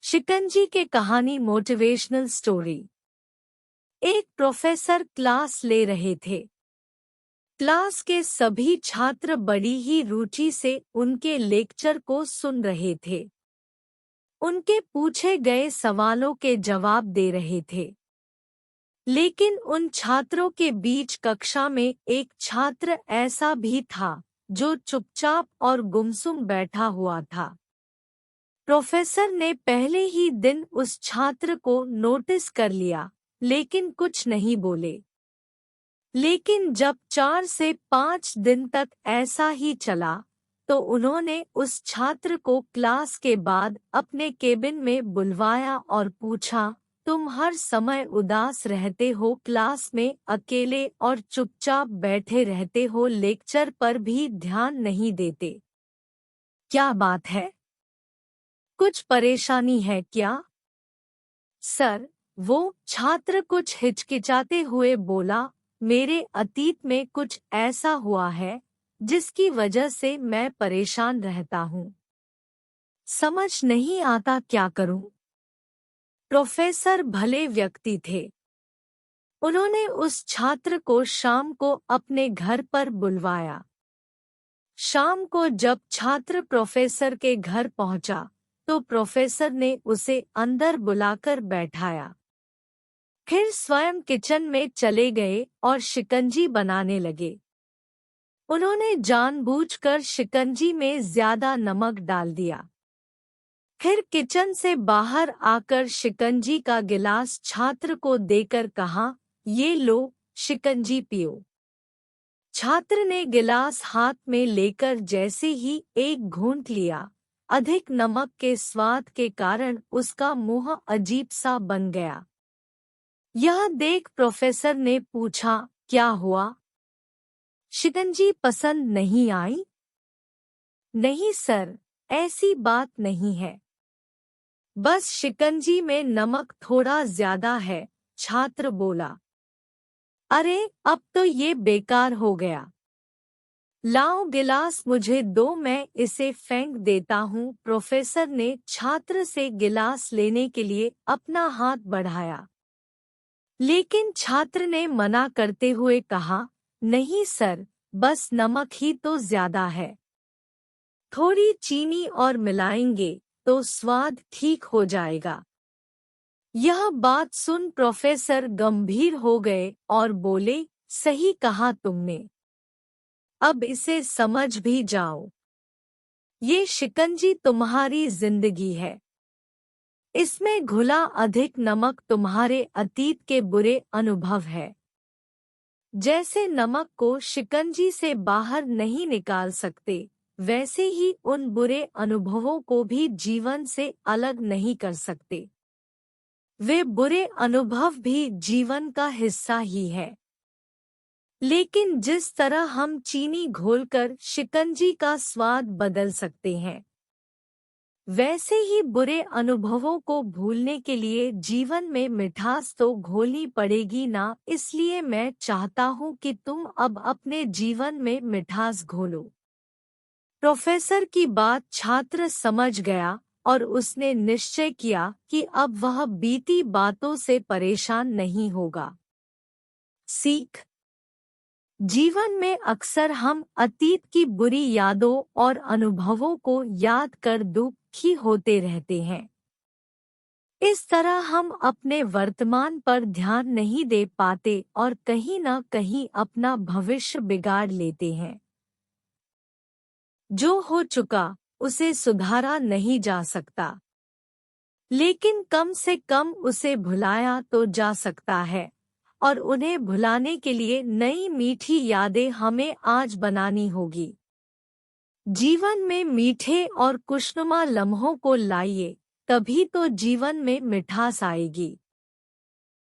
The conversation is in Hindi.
शिकंजी के कहानी मोटिवेशनल स्टोरी। एक प्रोफेसर क्लास ले रहे थे। क्लास के सभी छात्र बड़ी ही रुचि से उनके लेक्चर को सुन रहे थे। उनके पूछे गए सवालों के जवाब दे रहे थे। लेकिन उन छात्रों के बीच कक्षा में एक छात्र ऐसा भी था जो चुपचाप और गुमसुम बैठा हुआ था। प्रोफेसर ने पहले ही दिन उस छात्र को नोटिस कर लिया, लेकिन कुछ नहीं बोले। लेकिन जब 4 से 5 दिन तक ऐसा ही चला, तो उन्होंने उस छात्र को क्लास के बाद अपने केबिन में बुलवाया और पूछा, तुम हर समय उदास रहते हो, क्लास में अकेले और चुपचाप बैठे रहते हो, लेक्चर पर भी ध्यान नहीं देते। क्या बात है? कुछ परेशानी है क्या? सर, वो छात्र कुछ हिचकिचाते हुए बोला, मेरे अतीत में कुछ ऐसा हुआ है जिसकी वजह से मैं परेशान रहता हूँ। समझ नहीं आता क्या करूँ। प्रोफेसर भले व्यक्ति थे। उन्होंने उस छात्र को शाम को अपने घर पर बुलवाया। शाम को जब छात्र प्रोफेसर के घर पहुंचा, तो प्रोफेसर ने उसे अंदर बुलाकर बैठाया। फिर स्वयं किचन में चले गए और शिकंजी बनाने लगे। उन्होंने जानबूझकर शिकंजी में ज्यादा नमक डाल दिया। फिर किचन से बाहर आकर शिकंजी का गिलास छात्र को देकर कहा, ये लो, शिकंजी पियो। छात्र ने गिलास हाथ में लेकर जैसे ही एक घूंट लिया, अधिक नमक के स्वाद के कारण उसका मुंह अजीब सा बन गया। यह देख प्रोफेसर ने पूछा, क्या हुआ? शिकंजी पसंद नहीं आई? नहीं सर, ऐसी बात नहीं है। बस शिकंजी में नमक थोड़ा ज्यादा है, छात्र बोला। अरे, अब तो ये बेकार हो गया। लाओ गिलास मुझे दो, मैं इसे फेंक देता हूँ। प्रोफेसर ने छात्र से गिलास लेने के लिए अपना हाथ बढ़ाया, लेकिन छात्र ने मना करते हुए कहा, नहीं सर, बस नमक ही तो ज्यादा है। थोड़ी चीनी और मिलाएंगे तो स्वाद ठीक हो जाएगा। यह बात सुन प्रोफेसर गंभीर हो गए और बोले, सही कहा तुमने। अब इसे समझ भी जाओ। ये शिकंजी तुम्हारी जिंदगी है। इसमें घुला अधिक नमक तुम्हारे अतीत के बुरे अनुभव है। जैसे नमक को शिकंजी से बाहर नहीं निकाल सकते, वैसे ही उन बुरे अनुभवों को भी जीवन से अलग नहीं कर सकते। वे बुरे अनुभव भी जीवन का हिस्सा ही है। लेकिन जिस तरह हम चीनी घोलकर शिकंजी का स्वाद बदल सकते हैं, वैसे ही बुरे अनुभवों को भूलने के लिए जीवन में मिठास तो घोलनी पड़ेगी ना। इसलिए मैं चाहता हूँ कि तुम अब अपने जीवन में मिठास घोलो। प्रोफेसर की बात छात्र समझ गया और उसने निश्चय किया कि अब वह बीती बातों से परेशान नहीं होगा। सीख: जीवन में अक्सर हम अतीत की बुरी यादों और अनुभवों को याद कर दुखी होते रहते हैं। इस तरह हम अपने वर्तमान पर ध्यान नहीं दे पाते और कहीं न कहीं अपना भविष्य बिगाड़ लेते हैं। जो हो चुका उसे सुधारा नहीं जा सकता, लेकिन कम से कम उसे भुलाया तो जा सकता है, और उन्हें भुलाने के लिए नई मीठी यादें हमें आज बनानी होगी। जीवन में मीठे और खुशनुमा लम्हों को लाइए, तभी तो जीवन में मिठास आएगी।